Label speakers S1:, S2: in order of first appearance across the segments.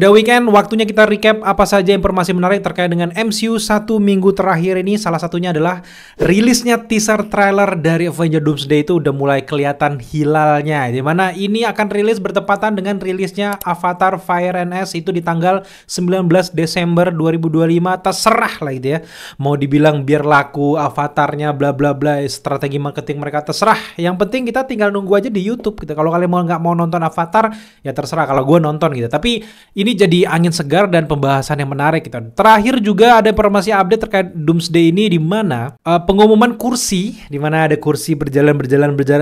S1: Udah weekend, waktunya kita recap apa saja informasi menarik terkait dengan MCU satu minggu terakhir ini. Salah satunya adalah rilisnya teaser trailer dari Avengers Doomsday itu udah mulai kelihatan hilalnya. Dimana ini akan rilis bertepatan dengan rilisnya Avatar Fire and Ash itu di tanggal 19 Desember 2025. Terserah lah gitu ya. Mau dibilang biar laku avatarnya bla bla bla, strategi marketing mereka terserah. Yang penting kita tinggal nunggu aja di YouTube gitu. Kalau kalian nggak mau nonton Avatar ya terserah. Kalau gue nonton gitu. Tapi ini jadi angin segar dan pembahasan yang menarik gitu. Terakhir juga ada informasi update terkait Doomsday ini di mana pengumuman kursi, di mana ada kursi berjalan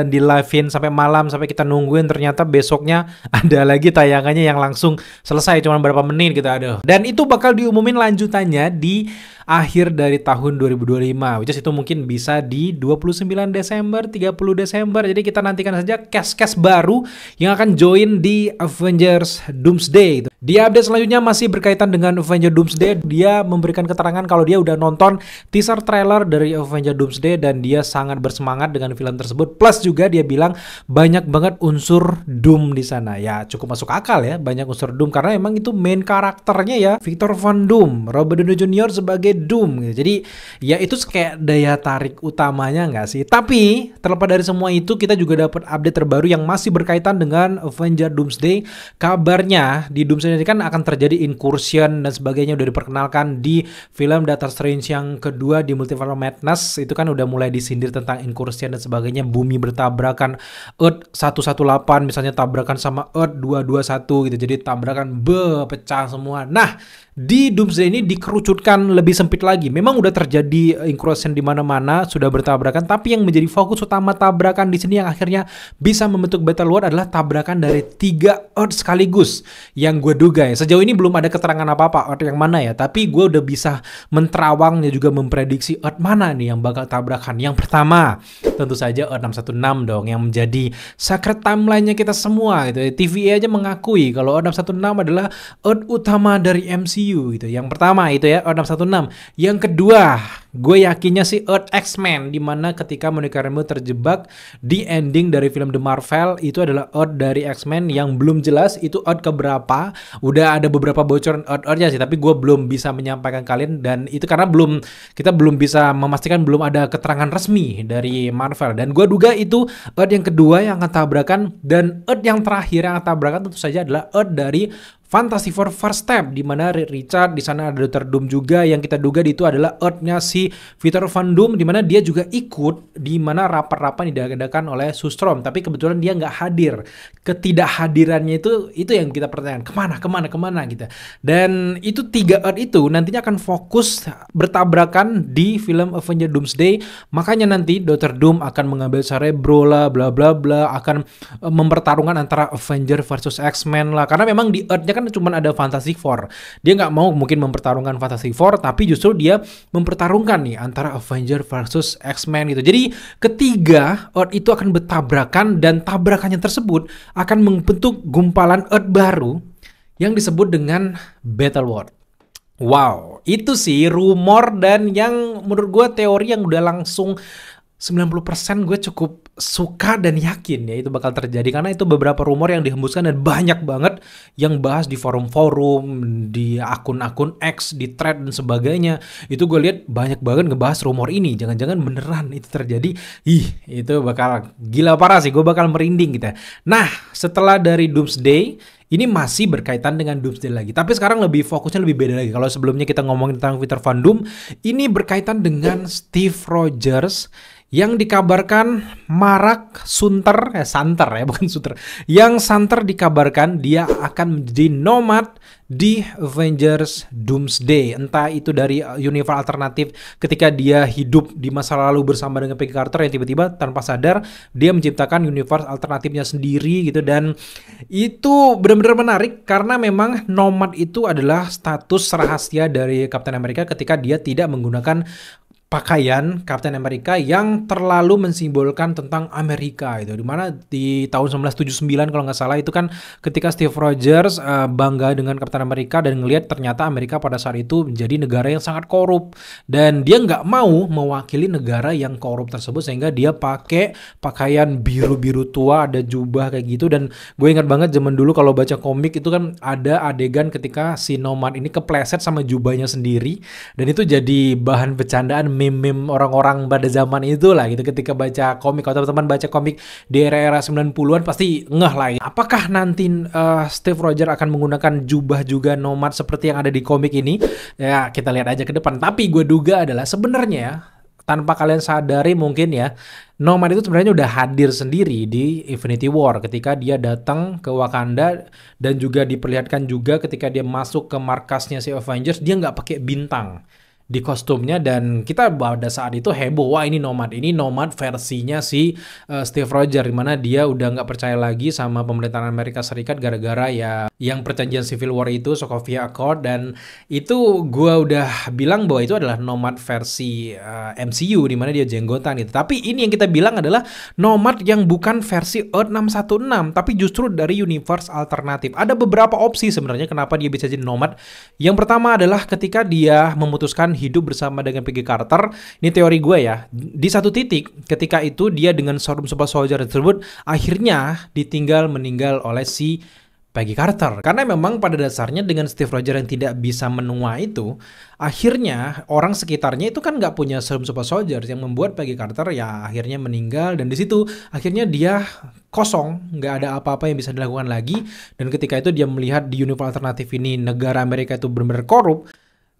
S1: di live-in sampai malam sampai kita nungguin, ternyata besoknya ada lagi tayangannya yang langsung selesai cuma berapa menit gitu. Aduh. Dan itu bakal diumumin lanjutannya di akhir dari tahun 2025, which is itu mungkin bisa di 29 Desember, 30 Desember. Jadi kita nantikan saja cast-cast baru yang akan join di Avengers Doomsday. Di update selanjutnya masih berkaitan dengan Avengers Doomsday, dia memberikan keterangan kalau dia udah nonton teaser trailer dari Avengers Doomsday dan dia sangat bersemangat dengan film tersebut. Plus juga dia bilang banyak banget unsur Doom di sana. Ya cukup masuk akal ya, banyak unsur Doom karena emang itu main karakternya ya Victor Von Doom, Robert Downey Jr. sebagai Doom gitu. Jadi ya itu kayak daya tarik utamanya nggak sih? Tapi terlepas dari semua itu, kita juga dapat update terbaru yang masih berkaitan dengan Avengers Doomsday. Kabarnya di Doomsday ini kan akan terjadi incursion dan sebagainya, udah diperkenalkan di film Doctor Strange yang kedua di Multiverse of Madness. Itu kan udah mulai disindir tentang incursion dan sebagainya, bumi bertabrakan, Earth 118 misalnya tabrakan sama Earth 221 gitu. Jadi tabrakan pecah semua. Nah, di Doomsday ini dikerucutkan lebih sempit lagi. Memang udah terjadi incursion di mana-mana, sudah bertabrakan, tapi yang menjadi fokus utama tabrakan di sini yang akhirnya bisa membentuk Battle World adalah tabrakan dari 3 Earth sekaligus. Yang gue duga ya, sejauh ini belum ada keterangan apa-apa Earth yang mana ya, tapi gue udah bisa menterawang dan juga memprediksi Earth mana nih yang bakal tabrakan. Yang pertama, tentu saja Earth 616 dong, yang menjadi sacred timeline-nya kita semua gitu. TVA aja mengakui kalau Earth 616 adalah Earth utama dari MCU gitu. Yang pertama itu ya Earth 616. Yang kedua, gue yakinnya sih Earth X-Men, dimana ketika Monica Rambeau terjebak di ending dari film The Marvel, itu adalah Earth dari X-Men yang belum jelas itu Earth keberapa. Udah ada beberapa bocoran Earth-nya sih, tapi gue belum bisa menyampaikan kalian, dan itu karena kita belum bisa memastikan, belum ada keterangan resmi dari Marvel. Dan gue duga itu Earth yang kedua yang akan tabrakan, dan Earth yang terakhir yang akan tabrakan tentu saja adalah Earth dari Fantastic Four First Step, di mana Richard, di sana ada Dr. Doom juga yang kita duga itu adalah Earth-nya si Victor Von Doom, di mana dia juga ikut di mana rapat-rapat diadakan oleh Sue Storm, tapi kebetulan dia nggak hadir. Ketidakhadirannya itu yang kita pertanyakan, kemana gitu. Dan itu 3 Earth itu nantinya akan fokus bertabrakan di film Avengers Doomsday. Makanya nanti Dr. Doom akan mengambil Cerebro lah, bla bla bla, akan mempertarungkan antara Avengers versus X-Men lah, karena memang di Earth-nya kan cuma ada Fantastic Four. Dia nggak mau mungkin mempertarungkan Fantastic Four, tapi justru dia mempertarungkan nih antara Avengers versus X-Men gitu. Jadi ketiga Earth itu akan bertabrakan, dan tabrakannya tersebut akan membentuk gumpalan Earth baru yang disebut dengan Battle World. Wow, itu sih rumor, dan yang menurut gue teori yang udah langsung 90% gue cukup suka dan yakin ya itu bakal terjadi, karena itu beberapa rumor yang dihembuskan dan banyak banget yang bahas di forum-forum, di akun-akun X, di thread dan sebagainya. Itu gue lihat banyak banget ngebahas rumor ini. Jangan-jangan beneran itu terjadi. Itu bakal gila parah sih, gue bakal merinding gitu. Nah, setelah dari Doomsday, ini masih berkaitan dengan Doomsday lagi, tapi sekarang lebih fokusnya lebih beda lagi. Kalau sebelumnya kita ngomongin tentang Victor Von Doom, ini berkaitan dengan Steve Rogers yang dikabarkan marak santer ya, bukan sunter. Yang santer dikabarkan dia akan menjadi nomad di Avengers Doomsday. Entah itu dari universe alternatif ketika dia hidup di masa lalu bersama dengan Peggy Carter, yang tiba-tiba tanpa sadar dia menciptakan universe alternatifnya sendiri gitu. Dan itu benar-benar menarik karena memang nomad itu adalah status rahasia dari Captain America ketika dia tidak menggunakan pakaian Captain America yang terlalu mensimbolkan tentang Amerika itu. Dimana di tahun 1979 kalau nggak salah itu kan ketika Steve Rogers bangga dengan Captain America dan ngelihat ternyata Amerika pada saat itu menjadi negara yang sangat korup dan dia nggak mau mewakili negara yang korup tersebut sehingga dia pakai pakaian biru-biru tua, ada jubah kayak gitu. Dan gue ingat banget zaman dulu kalau baca komik itu kan ada adegan ketika si Nomad ini kepleset sama jubahnya sendiri dan itu jadi bahan bercandaan meme-meme orang-orang pada zaman itu lah gitu ketika baca komik. Kalau teman-teman baca komik di era-era 90-an pasti ngeh lah ya. Apakah nanti Steve Rogers akan menggunakan jubah juga Nomad seperti yang ada di komik ini? Ya kita lihat aja ke depan. Tapi gue duga adalah sebenarnya ya, tanpa kalian sadari mungkin ya, Nomad itu sebenarnya udah hadir sendiri di Infinity War ketika dia datang ke Wakanda dan juga diperlihatkan juga ketika dia masuk ke markasnya si Avengers, dia nggak pakai bintang di kostumnya dan kita pada saat itu heboh, wah ini Nomad versinya si Steve Rogers, dimana dia udah nggak percaya lagi sama pemerintahan Amerika Serikat gara-gara ya yang perjanjian Civil War itu, Sokovia Accord, dan itu gua udah bilang bahwa itu adalah Nomad versi MCU dimana dia jenggotan itu. Tapi ini yang kita bilang adalah Nomad yang bukan versi Earth 616 tapi justru dari universe alternatif. Ada beberapa opsi sebenarnya kenapa dia bisa jadi Nomad. Yang pertama adalah ketika dia memutuskan hidup bersama dengan Peggy Carter. Ini teori gue ya. Di satu titik ketika itu dia dengan Super Soldier tersebut akhirnya ditinggal meninggal oleh si Peggy Carter. Karena memang pada dasarnya dengan Steve Rogers yang tidak bisa menua itu, akhirnya orang sekitarnya itu kan nggak punya Super Soldier yang membuat Peggy Carter ya akhirnya meninggal dan di situ akhirnya dia kosong, nggak ada apa-apa yang bisa dilakukan lagi. Dan ketika itu dia melihat di universe alternatif ini negara Amerika itu benar-benar korup,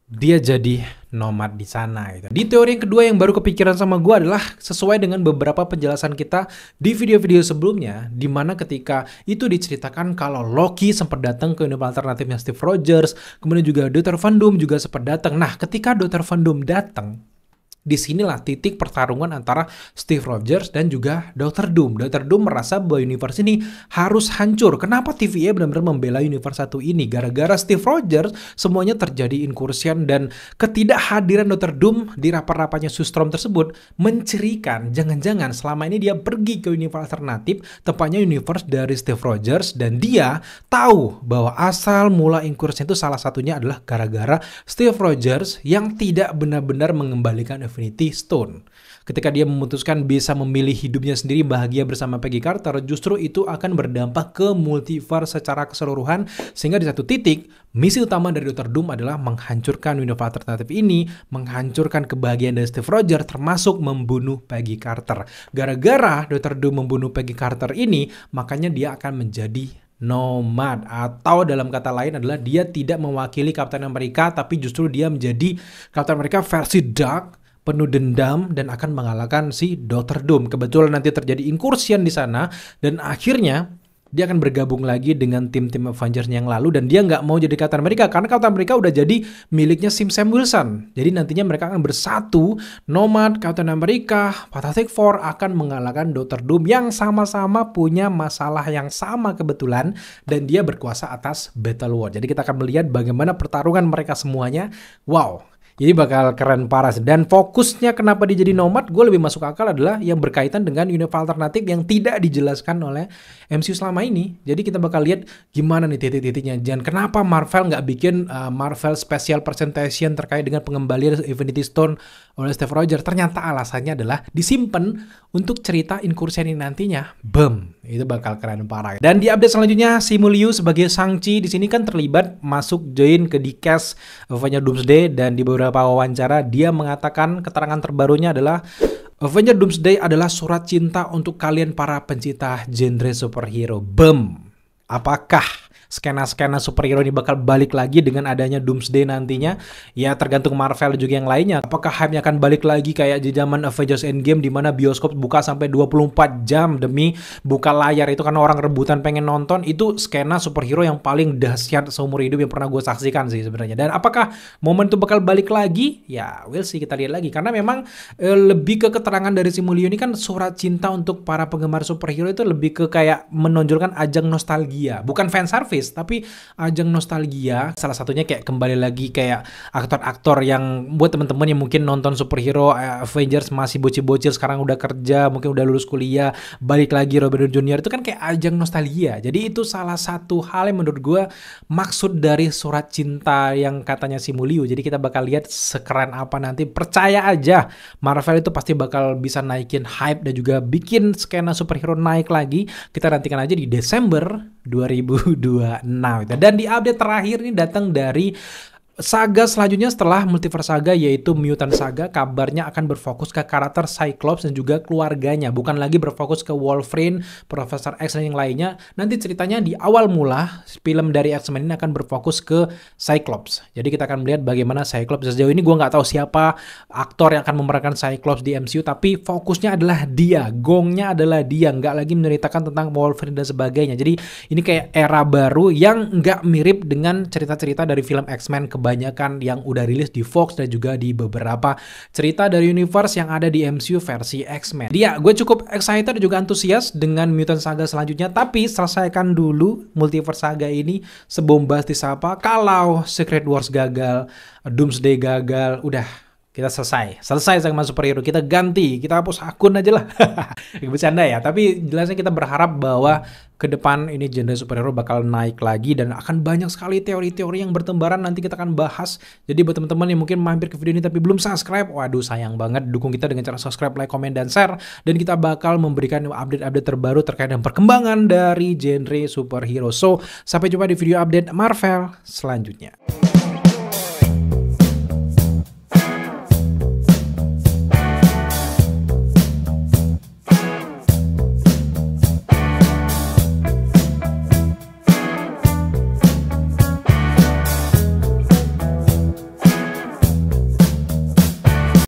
S1: dia jadi Nomad di sana gitu. Di teori yang kedua yang baru kepikiran sama gue adalah sesuai dengan beberapa penjelasan kita di video-video sebelumnya, di mana ketika itu diceritakan kalau Loki sempat datang ke universe alternatifnya Steve Rogers, kemudian juga Dr. Van Doom juga sempat datang. Nah, ketika Dr. Van Doom datang, disinilah titik pertarungan antara Steve Rogers dan juga Dr. Doom. Dr. Doom merasa bahwa universe ini harus hancur. Kenapa TVA benar-benar membela universe satu ini? Gara-gara Steve Rogers semuanya terjadi incursion dan ketidakhadiran Dr. Doom di rapat-rapatnya Sustrom tersebut mencirikan jangan-jangan selama ini dia pergi ke universe alternatif, tepatnya universe dari Steve Rogers, dan dia tahu bahwa asal mula incursion itu salah satunya adalah gara-gara Steve Rogers yang tidak benar-benar mengembalikan Infinity Stone. Ketika dia memutuskan bisa memilih hidupnya sendiri bahagia bersama Peggy Carter, justru itu akan berdampak ke multiverse secara keseluruhan, sehingga di satu titik misi utama dari Dr. Doom adalah menghancurkan universe alternatif ini, menghancurkan kebahagiaan dari Steve Rogers, termasuk membunuh Peggy Carter. Gara-gara Dr. Doom membunuh Peggy Carter ini, makanya dia akan menjadi Nomad, atau dalam kata lain adalah dia tidak mewakili Captain America, tapi justru dia menjadi Captain America versi dark, penuh dendam, dan akan mengalahkan si Dr. Doom. Kebetulan nanti terjadi incursion di sana dan akhirnya dia akan bergabung lagi dengan tim-tim Avengers yang lalu dan dia nggak mau jadi Captain America karena Captain America udah jadi miliknya Sam Wilson. Jadi nantinya mereka akan bersatu, Nomad, Captain America, Fantastic Four akan mengalahkan Dr. Doom yang sama-sama punya masalah yang sama kebetulan dan dia berkuasa atas Battle World. Jadi kita akan melihat bagaimana pertarungan mereka semuanya. Wow. Jadi bakal keren parah. Dan fokusnya kenapa dia jadi Nomad, gue lebih masuk akal adalah yang berkaitan dengan universe alternatif yang tidak dijelaskan oleh MCU selama ini. Jadi kita bakal lihat gimana nih titik-titiknya. Dan kenapa Marvel nggak bikin Marvel Special Presentation terkait dengan pengembalian Infinity Stone oleh Steve Rogers. Ternyata alasannya adalah disimpan untuk cerita incursion ini nantinya. Boom. Itu bakal keren parah. Dan di update selanjutnya, Simu Liu sebagai Shang-Chi di sini kan terlibat masuk join ke di-cast Avengers Doomsday, dan di beberapa wawancara dia mengatakan keterangan terbarunya adalah Avengers Doomsday adalah surat cinta untuk kalian para pencinta genre superhero. Boom. Apakah skena-skena superhero ini bakal balik lagi dengan adanya Doomsday nantinya? Ya tergantung Marvel juga yang lainnya. Apakah hype-nya akan balik lagi kayak di zaman Avengers Endgame di mana bioskop buka sampai 24 jam demi buka layar itu karena orang rebutan pengen nonton? Itu skena superhero yang paling dahsyat seumur hidup yang pernah gue saksikan sih sebenarnya. Dan apakah momen itu bakal balik lagi? Ya we'll see, kita lihat lagi. Karena memang lebih ke keterangan dari Simu Liu ini kan surat cinta untuk para penggemar superhero itu lebih ke kayak menonjolkan ajang nostalgia, bukan fan service. rilis, tapi ajang nostalgia. Salah satunya kayak kembali lagi kayak aktor-aktor yang buat teman-teman yang mungkin nonton superhero Avengers masih bocil-bocil, sekarang udah kerja, mungkin udah lulus kuliah, balik lagi Robert Downey Jr. itu kan kayak ajang nostalgia. Jadi itu salah satu hal yang menurut gue maksud dari Surat Cinta yang katanya si Mulio. Jadi kita bakal lihat sekeren apa nanti. Percaya aja Marvel itu pasti bakal bisa naikin hype dan juga bikin skena superhero naik lagi. Kita nantikan aja di Desember 2026. Dan di update terakhir ini datang dari saga selanjutnya setelah Multiverse Saga, yaitu Mutant Saga. Kabarnya akan berfokus ke karakter Cyclops dan juga keluarganya, bukan lagi berfokus ke Wolverine, Profesor X dan yang lainnya. Nanti ceritanya di awal mula film dari X-Men ini akan berfokus ke Cyclops. Jadi kita akan melihat bagaimana Cyclops. Sejauh ini gue nggak tahu siapa aktor yang akan memerankan Cyclops di MCU, tapi fokusnya adalah dia, gongnya adalah dia, nggak lagi menceritakan tentang Wolverine dan sebagainya. Jadi ini kayak era baru yang nggak mirip dengan cerita-cerita dari film X-Men kebanyakan yang udah rilis di Fox dan juga di beberapa cerita dari universe yang ada di MCU versi X-Men. Dia, gue cukup excited dan juga antusias dengan Mutant Saga selanjutnya, tapi selesaikan dulu Multiverse Saga ini sebombastis apa. Kalau Secret Wars gagal, Doomsday gagal, udah kita selesai sama superhero, kita ganti, kita hapus akun aja lah. Bercanda ya, tapi jelasnya kita berharap bahwa ke depan ini genre superhero bakal naik lagi dan akan banyak sekali teori-teori yang bertembaran, nanti kita akan bahas. Jadi buat teman-teman yang mungkin mampir ke video ini tapi belum subscribe, waduh sayang banget, dukung kita dengan cara subscribe, like, komen, dan share, dan kita bakal memberikan update-update terbaru terkait dengan perkembangan dari genre superhero. So, sampai jumpa di video update Marvel selanjutnya.